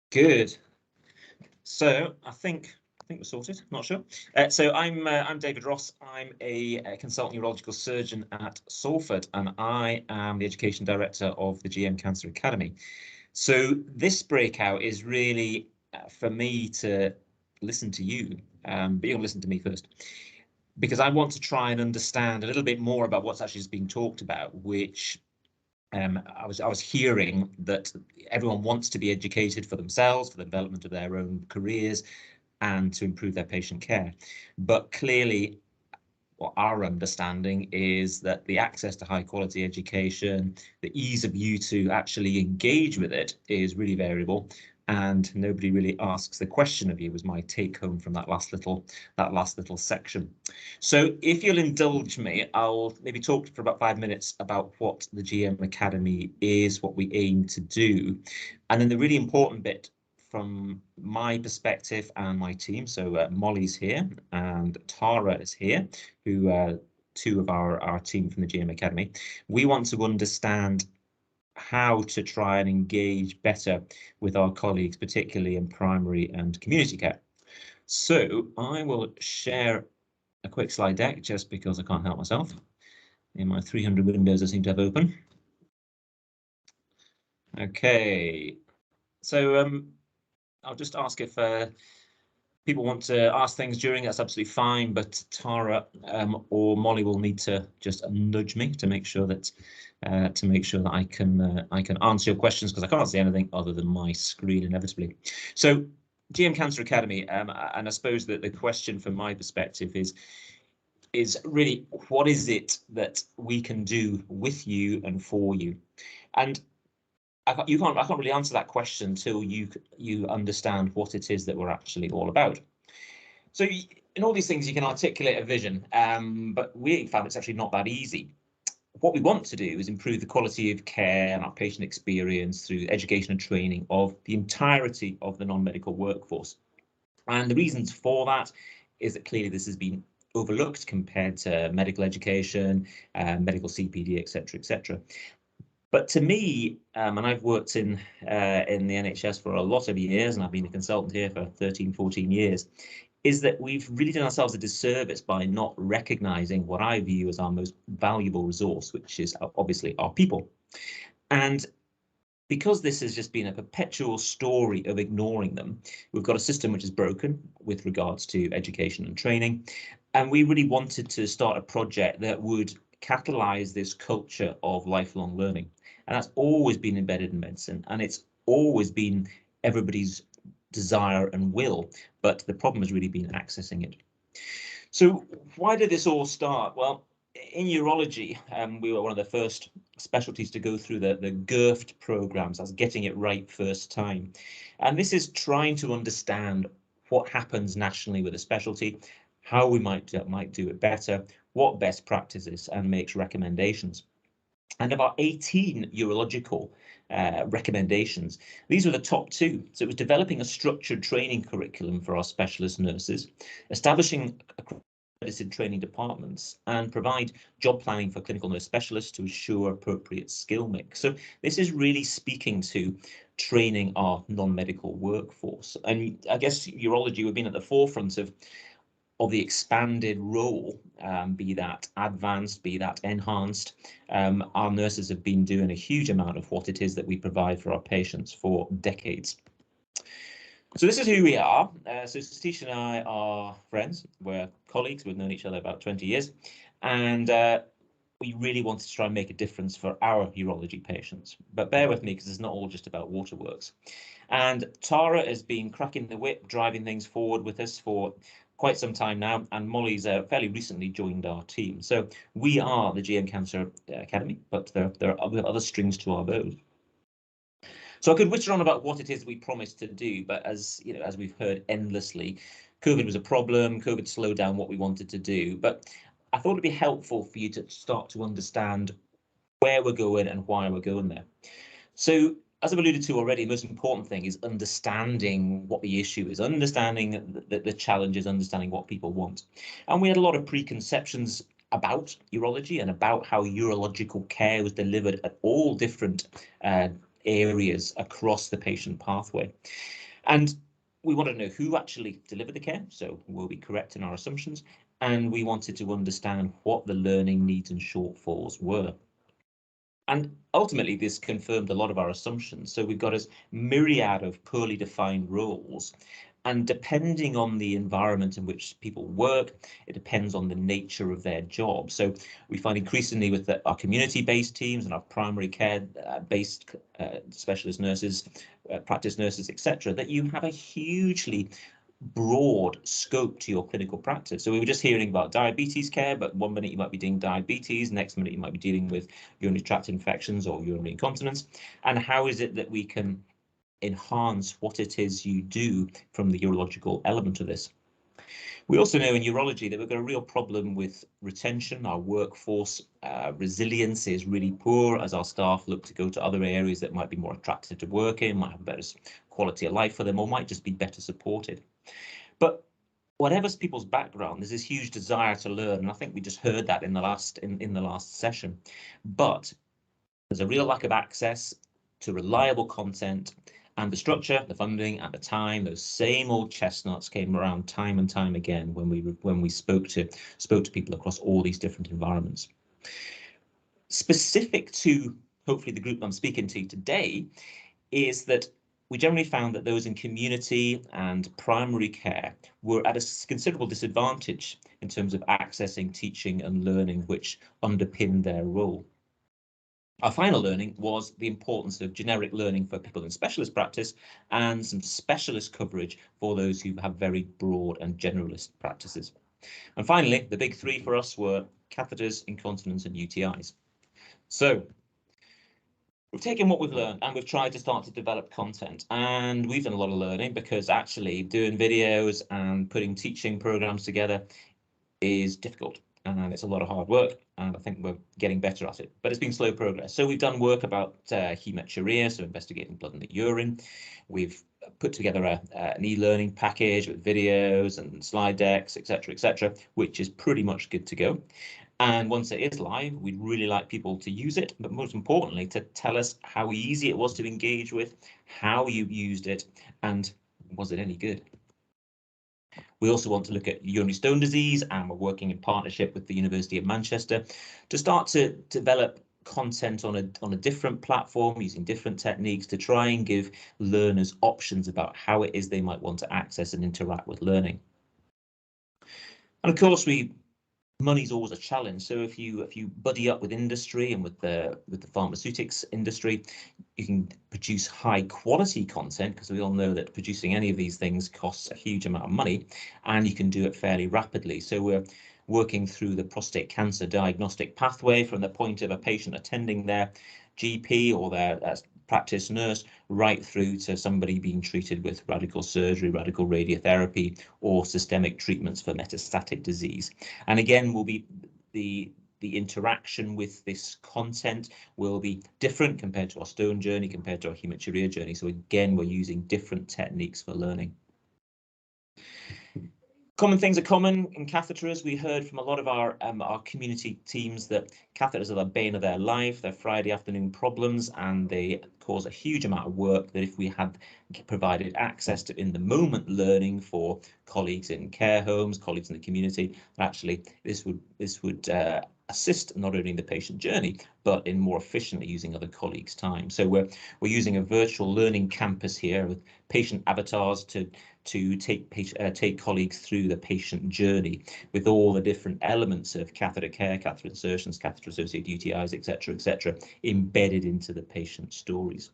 Good. So I think we're sorted. Not sure. So I'm David Ross. I'm a consultant neurological surgeon at Salford, and I am the education director of the GM Cancer Academy. So this breakout is really for me to listen to you, but you'll listen to me first, because I want to try and understand a little bit more about what's actually being talked about, which I was hearing that everyone wants to be educated for themselves, for the development of their own careers, and to improve their patient care. But clearly, what our understanding is that the access to high quality education, the ease of you to actually engage with it is really variable, and nobody really asks the question of you, was my take home from that last little section. So if you'll indulge me, I'll maybe talk for about 5 minutes about what the GM Academy is, what we aim to do, and then the really important bit from my perspective and my team. So Molly's here and Tara is here, who two of our team from the GM Academy. We want to understand how to try and engage better with our colleagues, particularly in primary and community care. So I will share a quick slide deck just because I can't help myself. In my 300 windows I seem to have open. Okay, so I'll just ask if people want to ask things during, that's absolutely fine, but Tara or Molly will need to just nudge me to make sure that I can answer your questions, because I can't see anything other than my screen inevitably. So GM Cancer Academy, and I suppose that the question from my perspective is really, what is it that we can do with you and for you? And I can't really answer that question until you understand what it is that we're actually all about. So in all these things, you can articulate a vision, but we found it's actually not that easy. What we want to do is improve the quality of care and our patient experience through education and training of the entirety of the non-medical workforce. And the reasons for that is that clearly this has been overlooked compared to medical education, medical CPD, etc., etc. But to me, and I've worked in the NHS for a lot of years, and I've been a consultant here for 13, 14 years, is that we've really done ourselves a disservice by not recognizing what I view as our most valuable resource, which is obviously our people. And because this has just been a perpetual story of ignoring them, we've got a system which is broken with regards to education and training. And we really wanted to start a project that would catalyze this culture of lifelong learning. And that's always been embedded in medicine, and it's always been everybody's desire and will, but the problem has really been accessing it. So why did this all start? Well, in urology, we were one of the first specialties to go through the GIRFT programs, as getting it right first time. And this is trying to understand what happens nationally with a specialty, how we might do it better, what best practices, and makes recommendations. And about 18 urological recommendations. These were the top two. So it was developing a structured training curriculum for our specialist nurses, establishing accredited training departments, and provide job planning for clinical nurse specialists to assure appropriate skill mix. So this is really speaking to training our non-medical workforce. And I guess urology, we've been at the forefront of the expanded role, be that advanced, be that enhanced. Our nurses have been doing a huge amount of what it is that we provide for our patients for decades. So this is who we are. So Satish and I are friends. We're colleagues. We've known each other about 20 years. And we really wanted to try and make a difference for our urology patients. But bear with me, because it's not all just about waterworks. And Tara has been cracking the whip, driving things forward with us for quite some time now, and Molly's fairly recently joined our team. So we are the GM Cancer Academy, but there are other strings to our bow. So I could whisper on about what it is we promised to do, but as you know, as we've heard endlessly, COVID was a problem. COVID slowed down what we wanted to do. But I thought it'd be helpful for you to start to understand where we're going and why we're going there. So, as I've alluded to already, the most important thing is understanding what the issue is, understanding the challenges, understanding what people want. And we had a lot of preconceptions about urology and about how urological care was delivered at all different areas across the patient pathway. And we wanted to know who actually delivered the care, so were we correct in our assumptions? And we wanted to understand what the learning needs and shortfalls were. And ultimately, this confirmed a lot of our assumptions. So we've got a myriad of poorly defined roles. And depending on the environment in which people work, it depends on the nature of their job. So we find increasingly with our community-based teams and our primary care-based specialist nurses, practice nurses, etc., that you have a hugely broad scope to your clinical practice. So we were just hearing about diabetes care, but one minute you might be doing diabetes, next minute you might be dealing with urinary tract infections or urinary incontinence. And how is it that we can enhance what it is you do from the urological element of this? We also know in urology that we've got a real problem with retention. Our workforce resilience is really poor as our staff look to go to other areas that might be more attractive to work in, might have better quality of life for them, or might just be better supported. But whatever people's background, there's this huge desire to learn, and I think we just heard that in the last session. But there's a real lack of access to reliable content, and the structure, the funding, and the time. Those same old chestnuts came around time and time again when we spoke to people across all these different environments. Specific to hopefully the group I'm speaking to today is that we generally found that those in community and primary care were at a considerable disadvantage in terms of accessing teaching and learning which underpinned their role. Our final learning was the importance of generic learning for people in specialist practice and some specialist coverage for those who have very broad and generalist practices. And finally, the big three for us were catheters, incontinence, and UTIs. So we've taken what we've learned and we've tried to start to develop content, and we've done a lot of learning because actually doing videos and putting teaching programs together is difficult and it's a lot of hard work, and I think we're getting better at it, but it's been slow progress. So we've done work about hematuria, so investigating blood in the urine. We've put together an e-learning package with videos and slide decks, etc., which is pretty much good to go. And once it is live, we'd really like people to use it, but most importantly, to tell us how easy it was to engage with, how you used it, and was it any good? We also want to look at urinary stone disease, and we're working in partnership with the University of Manchester to start to develop content on a different platform using different techniques to try and give learners options about how it is they might want to access and interact with learning. And of course, money's always a challenge. So if you buddy up with industry and with the pharmaceutics industry, you can produce high quality content, because we all know that producing any of these things costs a huge amount of money, and you can do it fairly rapidly. So we're working through the prostate cancer diagnostic pathway from the point of a patient attending their GP or their practice nurse right through to somebody being treated with radical surgery, radical radiotherapy, or systemic treatments for metastatic disease. And again, will be the interaction with this content will be different compared to our stone journey, compared to our hematuria journey. So again, we're using different techniques for learning. Common things are common in catheters. We heard from a lot of our community teams that catheters are the bane of their life. They're Friday afternoon problems, and they cause a huge amount of work that if we had provided access to in the moment learning for colleagues in care homes, colleagues in the community, actually this would assist not only in the patient journey, but in more efficiently using other colleagues' time. So we're using a virtual learning campus here with patient avatars to take colleagues through the patient journey with all the different elements of catheter care, catheter insertions, catheter-associated UTIs, etc., embedded into the patient stories.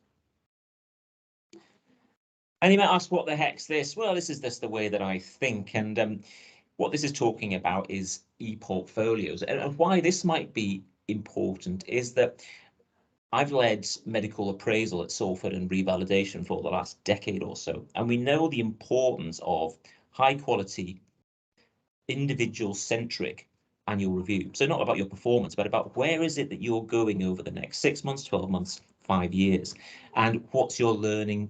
And you might ask, what the heck's this? Well, this is the way that I think, and what this is talking about is e-portfolios. And why this might be important is that I've led medical appraisal at Salford and revalidation for the last decade or so, and we know the importance of high quality, individual-centric annual review. So not about your performance, but about where is it that you're going over the next 6 months, 12 months, 5 years, and what's your learning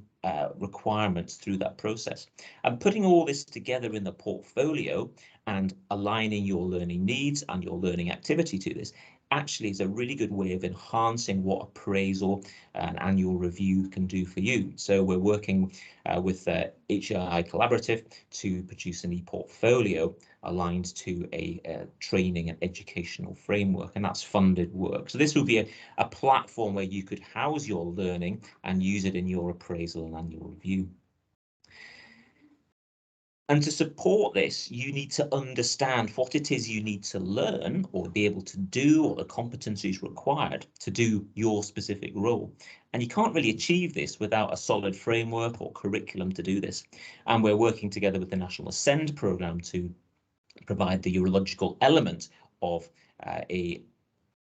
requirements through that process. And putting all this together in the portfolio and aligning your learning needs and your learning activity to this actually is a really good way of enhancing what appraisal and annual review can do for you. So we're working with HEI Collaborative to produce an e-portfolio aligned to a training and educational framework, and that's funded work. So this will be a platform where you could house your learning and use it in your appraisal and annual review. And to support this, you need to understand what it is you need to learn or be able to do, or the competencies required to do your specific role. And you can't really achieve this without a solid framework or curriculum to do this. And we're working together with the National Ascend programme to provide the urological element of a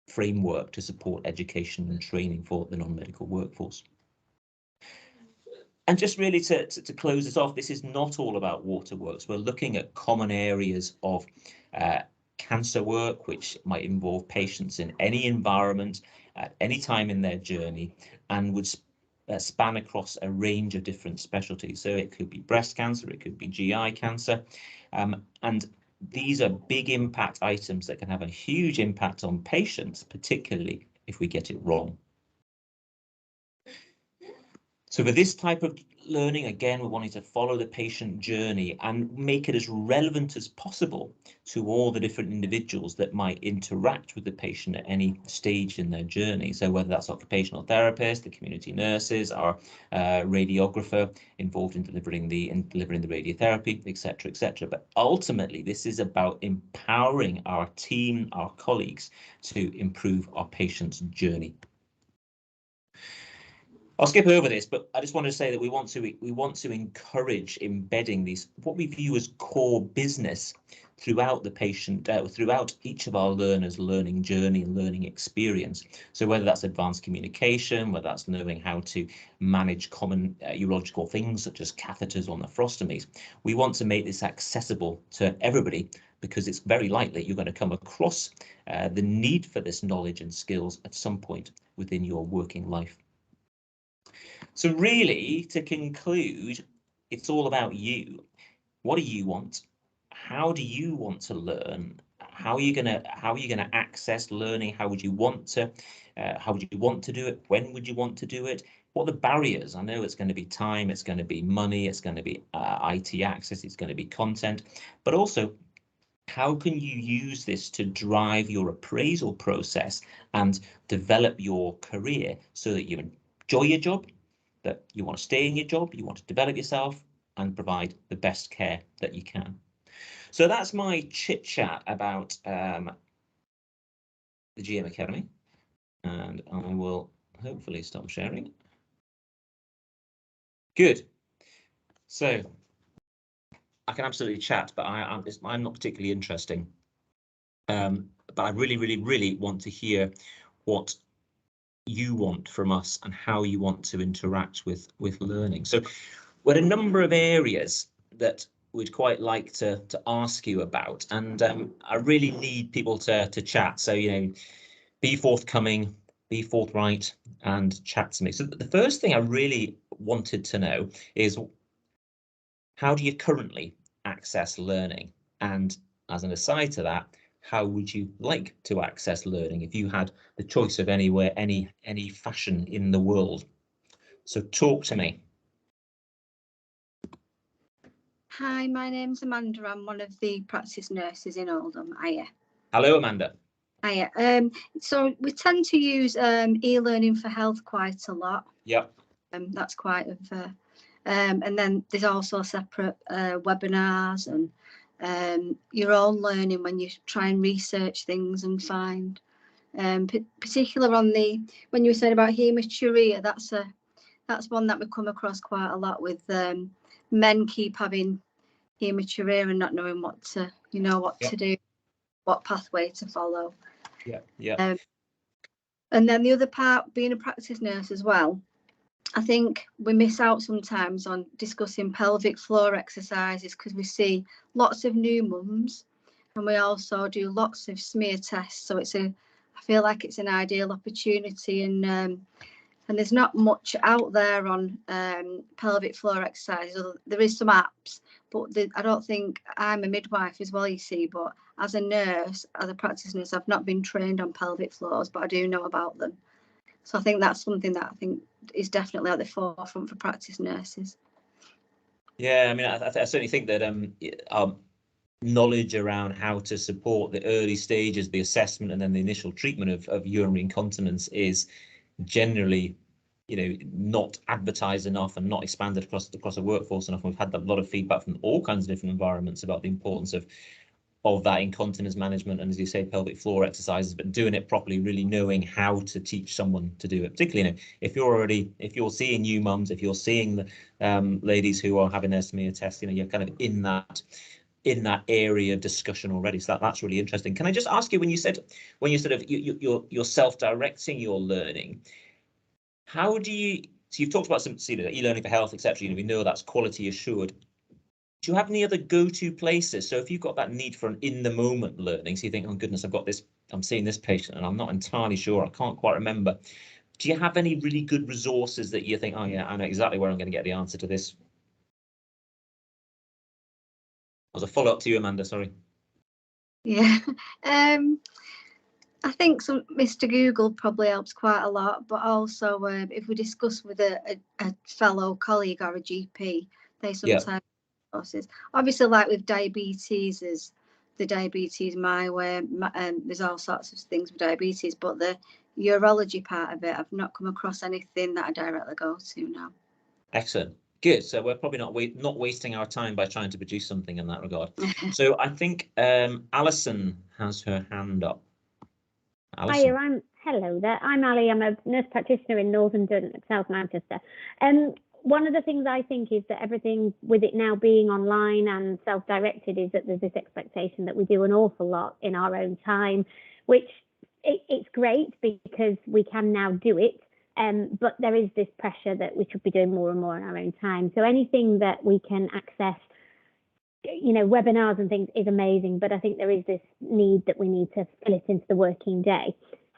framework to support education and training for the non-medical workforce. And just really to close this off, this is not all about waterworks. We're looking at common areas of cancer work, which might involve patients in any environment at any time in their journey, and would span across a range of different specialties. So it could be breast cancer, it could be GI cancer, and these are big impact items that can have a huge impact on patients, particularly if we get it wrong. So for this type of learning, again, we're wanting to follow the patient journey and make it as relevant as possible to all the different individuals that might interact with the patient at any stage in their journey. So whether that's occupational therapists, the community nurses, our radiographer involved in delivering the radiotherapy, etc., etc. But ultimately, this is about empowering our team, our colleagues, to improve our patient's journey. I'll skip over this, but I just want to say that we want to encourage embedding these, what we view as core business, throughout the patient, throughout each of our learners' learning journey and learning experience. So whether that's advanced communication, whether that's knowing how to manage common urological things such as catheters or nephrostomies, we want to make this accessible to everybody, because it's very likely you're going to come across the need for this knowledge and skills at some point within your working life. So really, to conclude, it's all about you. What do you want? How do you want to learn? How are you gonna access learning? How would you want to do it? When would you want to do it? What are the barriers? I know it's going to be time, it's going to be money, it's going to be IT access, it's going to be content, but also, how can you use this to drive your appraisal process and develop your career so that you enjoy your job, that you want to stay in your job, you want to develop yourself and provide the best care that you can. So that's my chit chat about the GM Academy, and I will hopefully stop sharing. Good. So I can absolutely chat, but I'm not particularly interesting. But I really want to hear what you want from us and how you want to interact with learning. So we're a number of areas that we'd quite like to ask you about, and I really need people to chat. So, you know, be forthcoming, be forthright, and chat to me. So the first thing I really wanted to know is, how do you currently access learning? And as an aside to that, how would you like to access learning if you had the choice of anywhere, any fashion in the world? So talk to me. Hi, my name's Amanda. I'm one of the practice nurses in Oldham. Hiya. Hello, Amanda. Hiya. So we tend to use e-learning for health quite a lot. Yep. That's quite a and then there's also separate webinars and your own learning when you try and research things and find, particular on the, when you were saying about hematuria, that's one that we come across quite a lot with men keep having hematuria and not knowing what to, to do, what pathway to follow. Yeah. And then the other part, being a practice nurse as well, I think we miss out sometimes on discussing pelvic floor exercises, because we see lots of new mums and we also do lots of smear tests. So I feel like it's an ideal opportunity, and there's not much out there on pelvic floor exercises. There is some apps, but I don't think, I'm a midwife as well, you see, but as a nurse, as a practice nurse, I've not been trained on pelvic floors, but I do know about them. So I think that's something that I think is definitely at the forefront for practice nurses. Yeah, I mean, I certainly think that our knowledge around how to support the early stages, the assessment, and then the initial treatment of urinary incontinence is generally, not advertised enough and not expanded across a workforce enough. We've had a lot of feedback from all kinds of different environments about the importance of that incontinence management, and as you say, pelvic floor exercises, but doing it properly, really knowing how to teach someone to do it. Particularly, if you're seeing new mums, if you're seeing the ladies who are having their smear test, you're kind of in that area of discussion already. So that's really interesting. Can I just ask you, when you you're self-directing your learning, how do you? So you've talked about some e-learning for health, etc. We know that's quality assured. Do you have any other go-to places? So if you've got that need for an in-the-moment learning, so you think, oh goodness, I've got this, I'm seeing this patient and I'm not entirely sure, I can't quite remember. Do you have any really good resources that you think, oh yeah, I know exactly where I'm going to get the answer to this? As a follow-up to you, Amanda, sorry. Yeah, I think Mr. Google probably helps quite a lot, but also if we discuss with a fellow colleague or a GP, they sometimes resources. Obviously, like with diabetes, there's the Diabetes My Way, there's all sorts of things with diabetes, but the urology part of it, I've not come across anything that I directly go to now. Excellent. Good. So we're probably not wasting our time by trying to produce something in that regard. So I think Alison has her hand up. Alison. Hello there. I'm Ali. I'm a nurse practitioner in Northern South Manchester. One of the things I think is that everything with it now being online and self-directed is that there's this expectation that we do an awful lot in our own time, which it's great because we can now do it. But there is this pressure that we should be doing more and more in our own time. So anything that we can access, webinars and things is amazing, but I think there is this need that we need to fill it into the working day.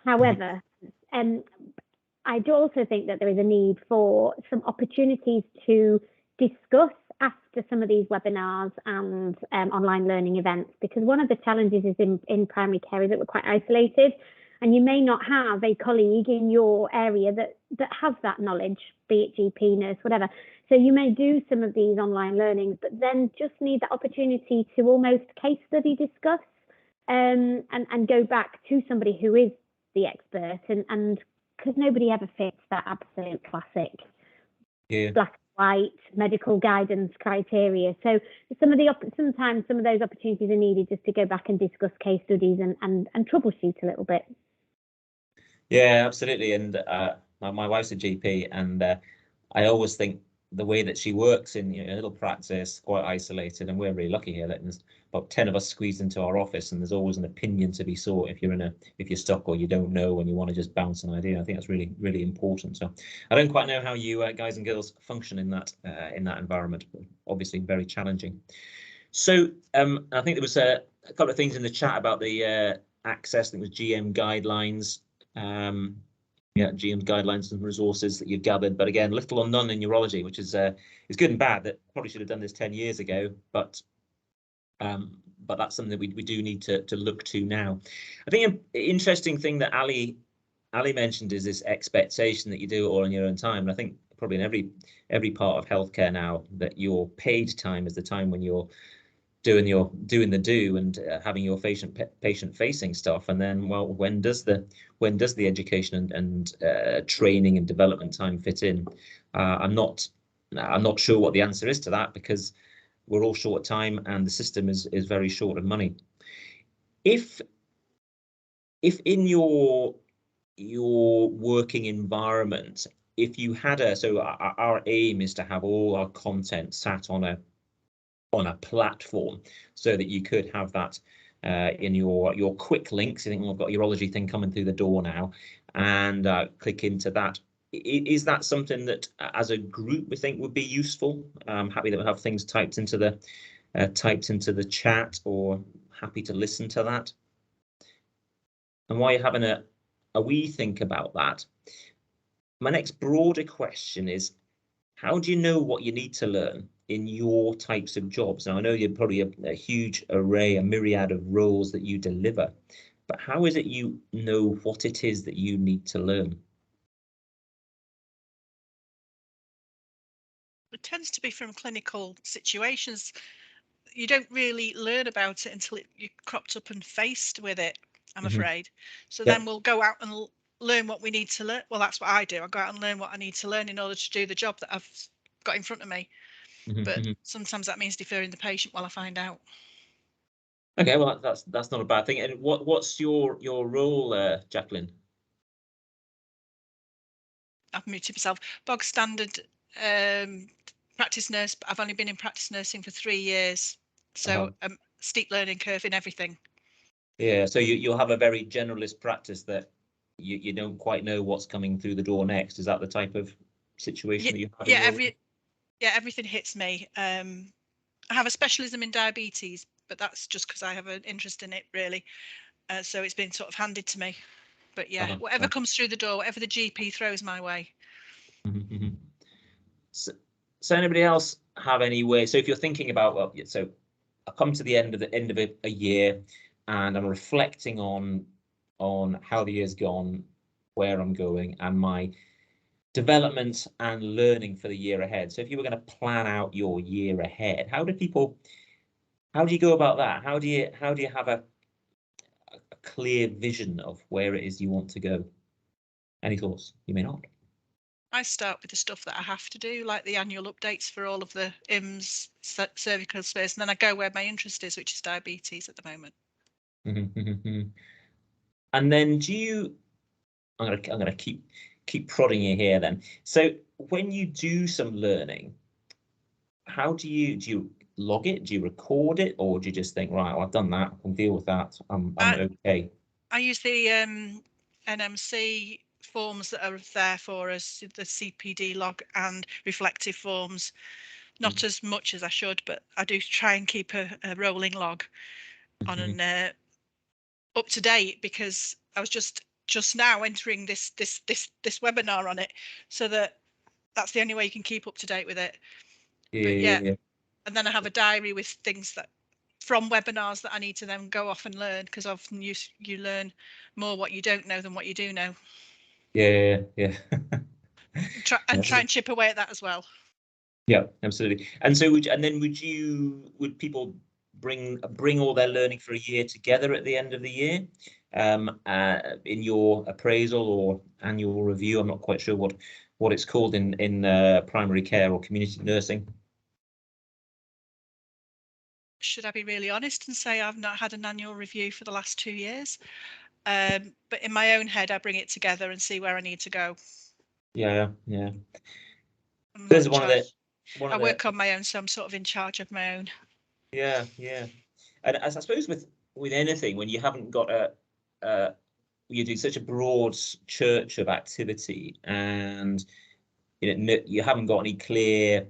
However, I do also think that there is a need for some opportunities to discuss after some of these webinars and online learning events, because one of the challenges is in primary care is that we're quite isolated, and you may not have a colleague in your area that has that knowledge, be it GP, nurse, whatever. So you may do some of these online learnings, but then just need that opportunity to almost case study discuss and go back to somebody who is the expert, and because nobody ever fits that absolute classic black and white medical guidance criteria. So sometimes some of those opportunities are needed just to go back and discuss case studies and troubleshoot a little bit. Yeah, absolutely. And my wife's a GP, and I always think the way that she works in a little practice, quite isolated, and we're really lucky here that there's about 10 of us squeezed into our office, and there's always an opinion to be sought if you're stuck or you don't know and you want to just bounce an idea. I think that's really, really important. So I don't quite know how you guys and girls function in that environment, but obviously very challenging. So I think there was a couple of things in the chat about the access. I think it was GM guidelines. GM guidelines and resources that you've gathered, but again, little or none in urology, which is good and bad. That probably should have done this 10 years ago, but that's something that we do need to look to now. I think an interesting thing that Ali mentioned is this expectation that you do it all in your own time, and I think probably in every part of healthcare now that your paid time is the time when you're doing the do and having your patient facing stuff, and then, well, when does the education and training and development time fit in? I'm not sure what the answer is to that, because we're all short of time and the system is very short of money. If in your working environment, if you had our aim is to have all our content sat on a platform, so that you could have that in your quick links. I think we've got a urology thing coming through the door now, and click into that. Is that something that as a group we think would be useful? I'm happy that we have things typed into the chat, or happy to listen to that. And while you're having a wee think about that, my next broader question is, how do you know what you need to learn? in your types of jobs? Now, I know you're probably a huge array, a myriad of roles that you deliver, but how is it you know what it is that you need to learn? It tends to be from clinical situations. You don't really learn about it until you're cropped up and faced with it, I'm afraid. So then we'll go out and learn what we need to learn. Well, that's what I do. I go out and learn what I need to learn in order to do the job that I've got in front of me. But sometimes that means deferring the patient while I find out. Okay, well, that's not a bad thing. And what's your role, Jacqueline? I've muted myself. Bog standard practice nurse, but I've only been in practice nursing for 3 years. So steep learning curve in everything. Yeah, so you'll have a very generalist practice that you don't quite know what's coming through the door next. Is that the type of situation that you have? Yeah, everything hits me. I have a specialism in diabetes, but that's just because I have an interest in it, really. So it's been sort of handed to me. But yeah, whatever comes through the door, whatever the GP throws my way. So anybody else have any way? So if you're thinking about, well, so I come to the end of a year, and I'm reflecting on how the year's gone, where I'm going, and my development and learning for the year ahead. So if you were going to plan out your year ahead, how do you go about that? How do you have a clear vision of where it is you want to go? Any thoughts? You may not. I start with the stuff that I have to do, like the annual updates for all of the IMS, cervical space, and then I go where my interest is, which is diabetes at the moment. And then I'm gonna keep prodding you here then. So when you do some learning, how do you log it? Do you record it, or do you just think, right, well, I've done that, I can deal with that, I'm okay? I use the NMC forms that are there for us, the CPD log and reflective forms. Not as much as I should, but I do try and keep a rolling log on an up to date, because I was just now entering this webinar on it, so that's the only way you can keep up to date with it. Yeah. And then I have a diary with things that from webinars that I need to then go off and learn, because often you learn more what you don't know than what you do know. Yeah. Try and chip away at that as well. Yeah, absolutely. And so would people bring all their learning for a year together at the end of the year, in your appraisal or annual review? I'm not quite sure what it's called in primary care or community nursing. Should I be really honest and say I've not had an annual review for the last 2 years? But in my own head, I bring it together and see where I need to go. Yeah. This is I work on my own, so I'm sort of in charge of my own. Yeah. And as I suppose with anything, when you haven't got you do such a broad church of activity, and you haven't got any clear.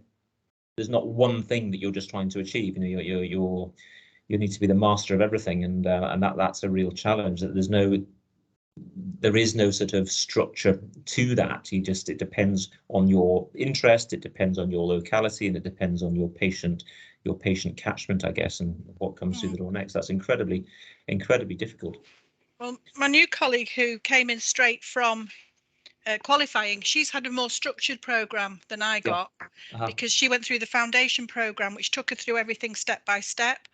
There's not one thing that you're just trying to achieve. You need to be the master of everything, and that's a real challenge. That there is no sort of structure to that. It depends on your interest, it depends on your locality, and it depends on your patient catchment, I guess, and what comes through the door next. That's incredibly difficult. Well, my new colleague who came in straight from qualifying, she's had a more structured program than I got, because she went through the foundation program, which took her through everything step by step.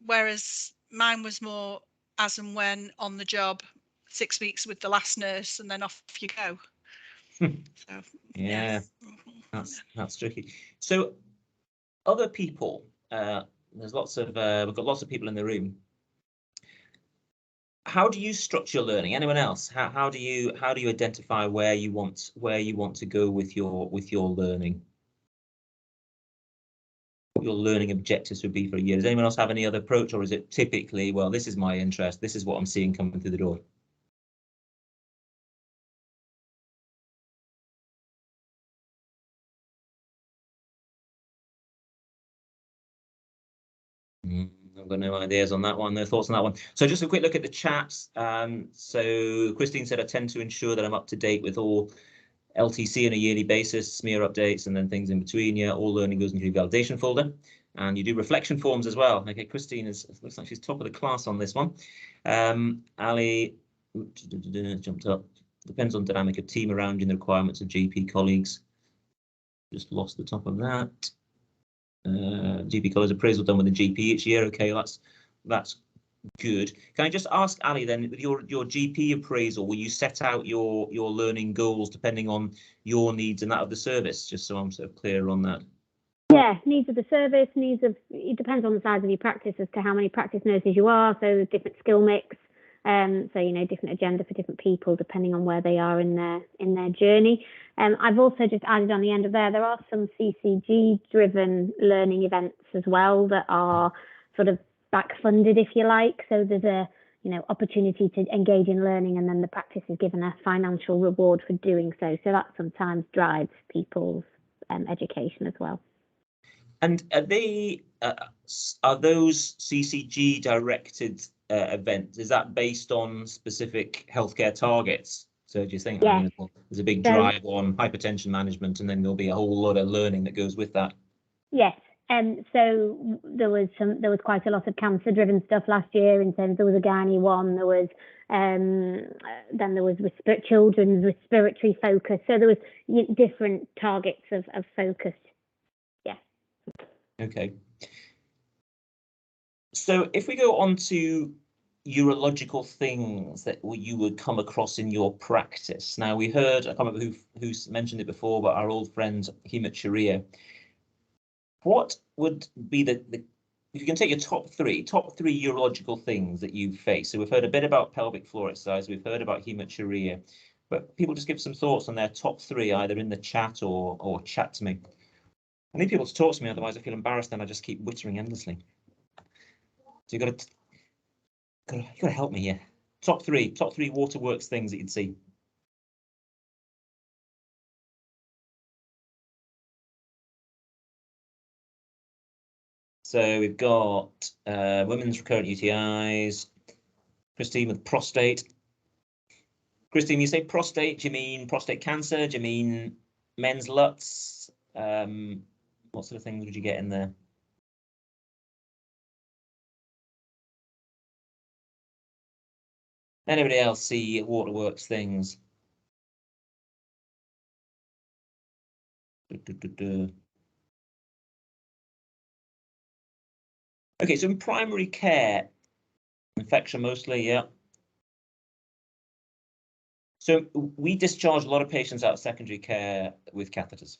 Whereas mine was more as and when on the job, 6 weeks with the last nurse, and then off you go. So yeah. That's tricky. So other people, we've got lots of people in the room. How do you structure learning? Anyone else? How do you identify where you want to go with your learning? What your learning objectives would be for a year? Does anyone else have any other approach, or is it typically, well, this is my interest, this is what I'm seeing coming through the door? I've got no ideas on that one, no thoughts on that one. So just a quick look at the chat. So Christine said, I tend to ensure that I'm up to date with all LTC on a yearly basis, smear updates, and then things in between. Yeah, all learning goes into your validation folder. And you do reflection forms as well. Okay, Christine looks like she's top of the class on this one. Ali jumped up. Depends on dynamic of team around you and the requirements of GP colleagues. Just lost the top of that. GP colleagues appraisal done with the GP each year. Okay, that's good. Can I just ask Ali then, with your GP appraisal, will you set out your learning goals depending on your needs and that of the service? Just so I'm sort of clear on that. Yeah, needs of the service, it depends on the size of your practice as to how many practice nurses you are, so different skill mix, so you know, different agenda for different people depending on where they are in their journey. I've also just added on the end of there are some CCG driven learning events as well that are sort of back funded, if you like, so there's a opportunity to engage in learning and then the practice is given a financial reward for doing so that sometimes drives people's education as well. And are those CCG directed events? Is that based on specific healthcare targets? So do you think there's a big drive on hypertension management, and then there'll be a whole lot of learning that goes with that? Yes. So there was quite a lot of cancer-driven stuff last year. In terms, there was a gynae one. There was then there was children's respiratory focus. So there was different targets of focus. Okay. So if we go on to urological things that you would come across in your practice. Now we heard, I can't remember who's mentioned it before, but our old friend hematuria. What would be if you can take your top three urological things that you face? So we've heard a bit about pelvic floor exercise, we've heard about hematuria, but people just give some thoughts on their top three, either in the chat or chat to me. I need people to talk to me, otherwise I feel embarrassed and I just keep wittering endlessly. So you gotta help me here. Top three waterworks things that you'd see. So we've got women's recurrent UTIs. Christine with prostate. Christine, you say prostate, do you mean prostate cancer? Do you mean men's LUTs? What sort of things would you get in there? Anybody else see waterworks things? Okay, so in primary care, infection mostly, yeah. So we discharge a lot of patients out of secondary care with catheters.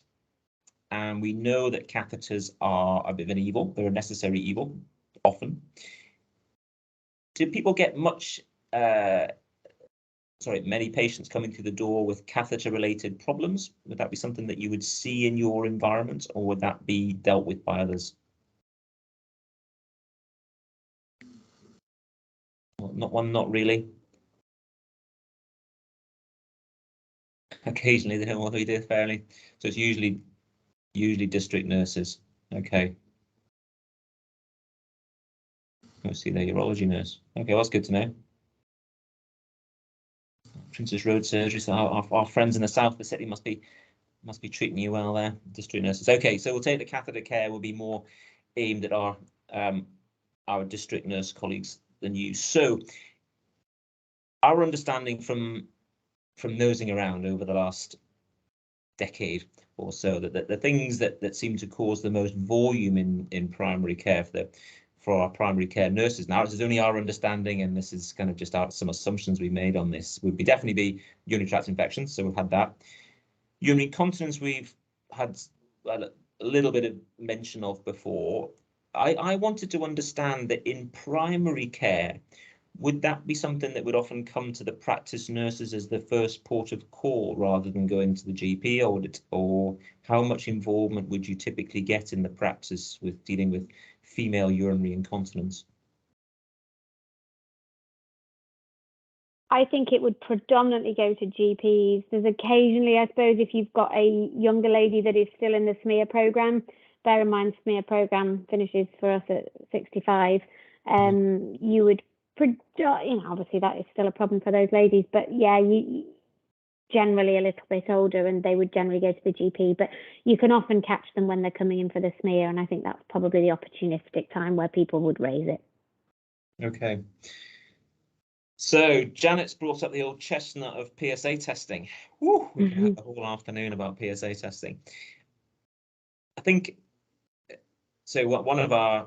And we know that catheters are a bit of an evil. They're a necessary evil, often. Do people get many patients coming through the door with catheter-related problems? Would that be something that you would see in your environment, or would that be dealt with by others? Well, not really. Occasionally they don't want to do fairly. So it's usually district nurses. Okay. Let's see, their urology nurse. Okay, well, that's good to know. Princess Road surgery. So our friends in the south of the city must be treating you well there, district nurses. Okay, so we'll take the catheter care will be more aimed at our district nurse colleagues than you. So our understanding from nosing around over the last decade or so, that the things that seem to cause the most volume in primary care for our primary care nurses, now this is only our understanding, and this is kind of just some assumptions we made on this, would definitely be urinary tract infections. So we've had that. Urinary incontinence we've had a little bit of mention of before. I wanted to understand that in primary care, would that be something that would often come to the practice nurses as the first port of call rather than going to the GP, or how much involvement would you typically get in the practice with dealing with female urinary incontinence? I think it would predominantly go to GPs. There's occasionally, I suppose, if you've got a younger lady that is still in the smear program, bear in mind smear program finishes for us at 65, you would, obviously that is still a problem for those ladies, but yeah, generally a little bit older, and they would generally go to the GP, but you can often catch them when they're coming in for the smear, and I think that's probably the opportunistic time where people would raise it. Okay. So Janet's brought up the old chestnut of PSA testing. Woo, we can have a whole afternoon about PSA testing. I think so. One of our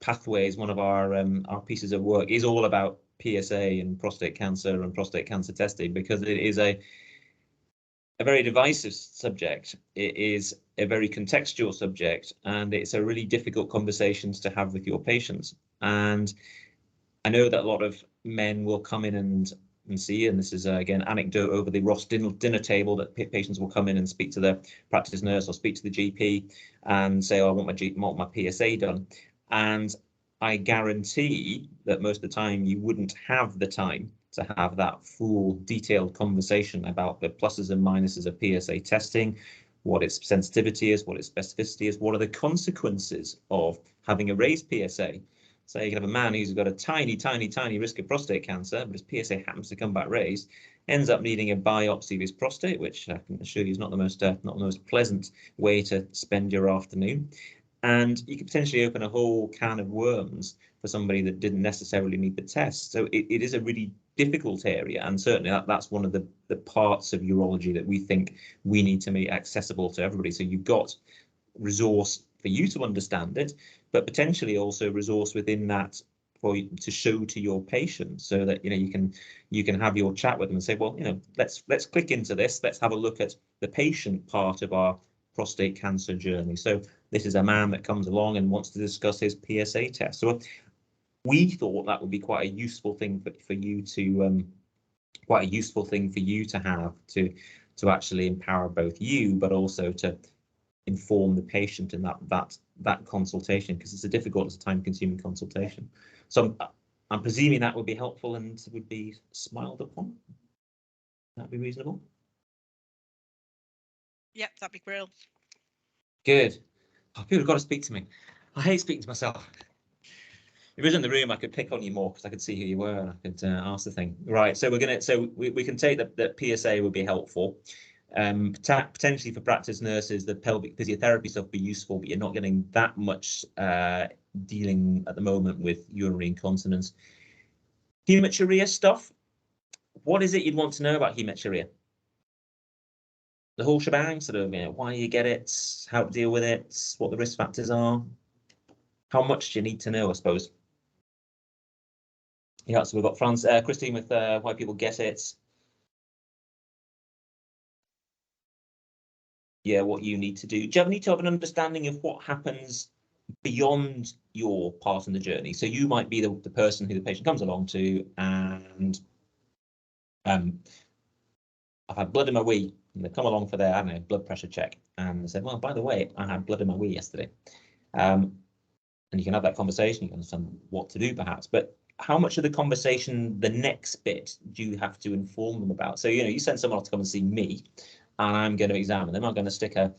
pathways, one of our pieces of work is all about PSA and prostate cancer testing, because it is a very divisive subject. It is a very contextual subject, and it's a really difficult conversations to have with your patients. And I know that a lot of men will come in and see, and this is again anecdote over the Ross dinner table, that patients will come in and speak to the practice nurse or speak to the GP and say, oh, I want my PSA done. And I guarantee that most of the time you wouldn't have the time to have that full detailed conversation about the pluses and minuses of PSA testing, what its sensitivity is, what its specificity is, what are the consequences of having a raised PSA. So you can have a man who's got a tiny risk of prostate cancer, but his PSA happens to come back raised, ends up needing a biopsy of his prostate, which I can assure you is not the most pleasant way to spend your afternoon. And you could potentially open a whole can of worms for somebody that didn't necessarily need the test. So it is a really difficult area, and certainly that's one of the parts of urology that we think we need to make accessible to everybody. So you've got resource for you to understand it, but potentially also resource within that for you to show to your patients, so that you can have your chat with them and say, well, let's click into this, let's have a look at the patient part of our prostate cancer journey. So this is a man that comes along and wants to discuss his PSA test. So we thought that would be quite a useful thing for you to have to actually empower both you, but also to inform the patient in that consultation, because it's a difficult, it's a time-consuming consultation. So I'm presuming that would be helpful and would be smiled upon. That'd be reasonable. Yep, that'd be brilliant. Good. Oh, people have got to speak to me. I hate speaking to myself. If it was in the room, I could pick on you more because I could see who you were and I could ask the thing. Right. So we can take that PSA would be helpful. Potentially for practice nurses, the pelvic physiotherapy stuff would be useful, but you're not getting that much dealing at the moment with urinary incontinence. Hematuria stuff. What is it you'd want to know about hematuria? The whole shebang, sort of, why you get it, how to deal with it, what the risk factors are. How much do you need to know, I suppose? Yeah, so we've got Christine with why people get it. Yeah, what you need to do. Do you need to have an understanding of what happens beyond your part in the journey? So you might be the person who the patient comes along to, and I've had blood in my wee, and they come along for their, I don't know, blood pressure check, and they said, well, by the way, I had blood in my wee yesterday. And you can have that conversation, you can understand what to do perhaps, but how much of the conversation, the next bit, do you have to inform them about? So, you send someone off to come and see me, and I'm going to examine them. I'm going to stick a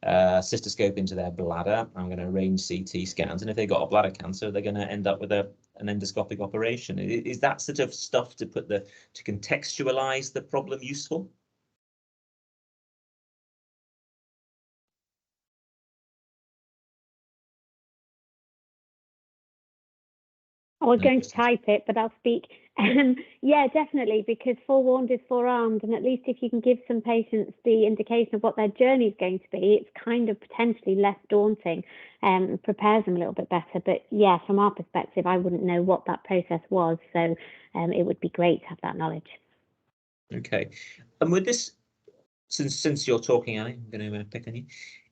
cystoscope into their bladder. I'm going to arrange CT scans. And if they've got a bladder cancer, they're going to end up with an endoscopic operation. Is that sort of stuff to contextualize the problem useful? I was going to type it, but I'll speak. Yeah, definitely, because forewarned is forearmed, and at least if you can give some patients the indication of what their journey is going to be, it's kind of potentially less daunting and prepares them a little bit better. But yeah, from our perspective, I wouldn't know what that process was, so it would be great to have that knowledge. Okay, and with this, since you're talking, I'm going to pick on you.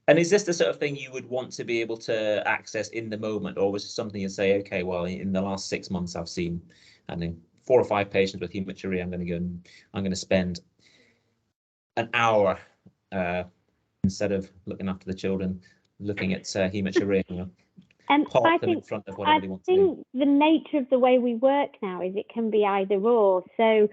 And is this the sort of thing you would want to be able to access in the moment, or was it something you say, okay, well, in the last 6 months, I've seen, I don't know, 4 or 5 patients with hematuria. I'm going to go and I'm going to spend an hour instead of looking after the children, looking at hematuria. I think the nature of the way we work now is it can be either or. So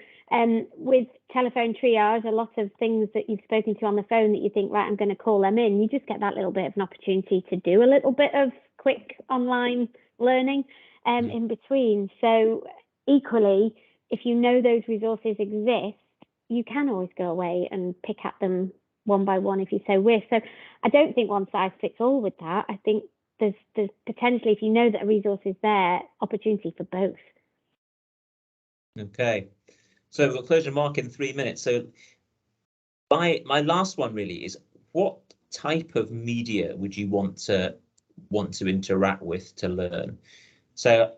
with telephone triage, a lot of things that you've spoken to on the phone that you think, right, I'm going to call them in, you just get that little bit of an opportunity to do a little bit of quick online learning in between. So equally, if you know those resources exist, you can always go away and pick at them one by one if you so wish. So I don't think one size fits all with that. I think there's potentially, if you know that a resource is there, opportunity for both. Okay, so we've got closure mark in 3 minutes. So my last one really is, what type of media would you want to interact with to learn? So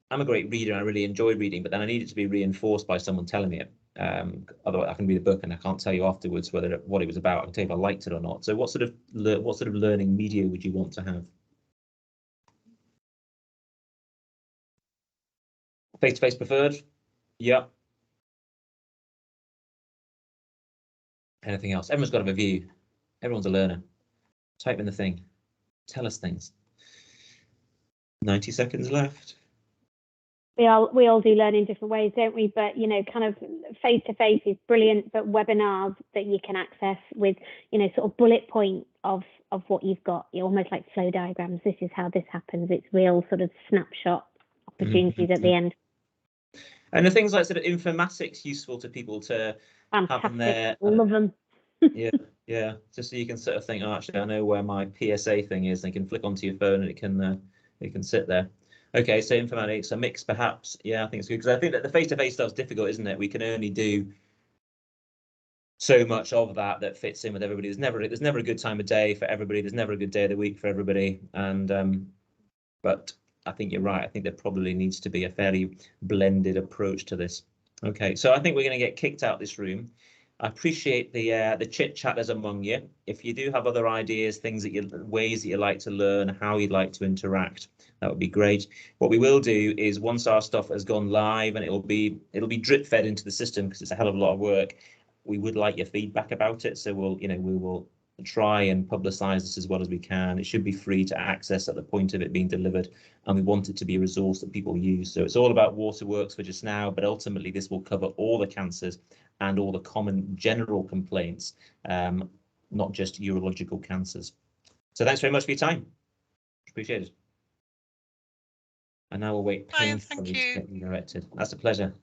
I'm a great reader, I really enjoy reading, but then I need it to be reinforced by someone telling me it. Otherwise I can read a book and I can't tell you afterwards what it was about. I can tell you if I liked it or not. So what sort of learning media would you want to have? Face-to-face preferred? Yeah. Anything else? Everyone's got to have a view. Everyone's a learner. Type in the thing. Tell us things. 90 seconds left. We all do learn in different ways, don't we? But, you know, kind of face-to-face is brilliant, but webinars that you can access with, you know, sort of bullet point of what you've got, you're almost like flow diagrams. This is how this happens. It's real sort of snapshot opportunities at the end. And the things like sort of informatics useful to people to have in there. Love them. Yeah. Just so you can sort of think, oh, actually, I know where my PSA thing is. And you can flick onto your phone and it can sit there. Okay, so informatics, a mix perhaps. Yeah, I think it's good, because I think that the face-to-face stuff's difficult, isn't it? We can only do so much of that fits in with everybody. There's never a good time of day for everybody. There's never a good day of the week for everybody. And but I think you're right. I think there probably needs to be a fairly blended approach to this. Okay, so I think we're going to get kicked out of this room. I appreciate the chit chatters among you. If you do have other ideas, ways that you like to learn, how you'd like to interact, that would be great. What we will do is, once our stuff has gone live, and it'll be drip fed into the system because it's a hell of a lot of work, we would like your feedback about it. So we will try and publicize this as well as we can. It should be free to access at the point of it being delivered, and we want it to be a resource that people use. So it's all about waterworks for just now, but ultimately this will cover all the cancers and all the common general complaints, not just urological cancers. So thanks very much for your time. Appreciate it. And now we'll wait painfully to get redirected. That's a pleasure.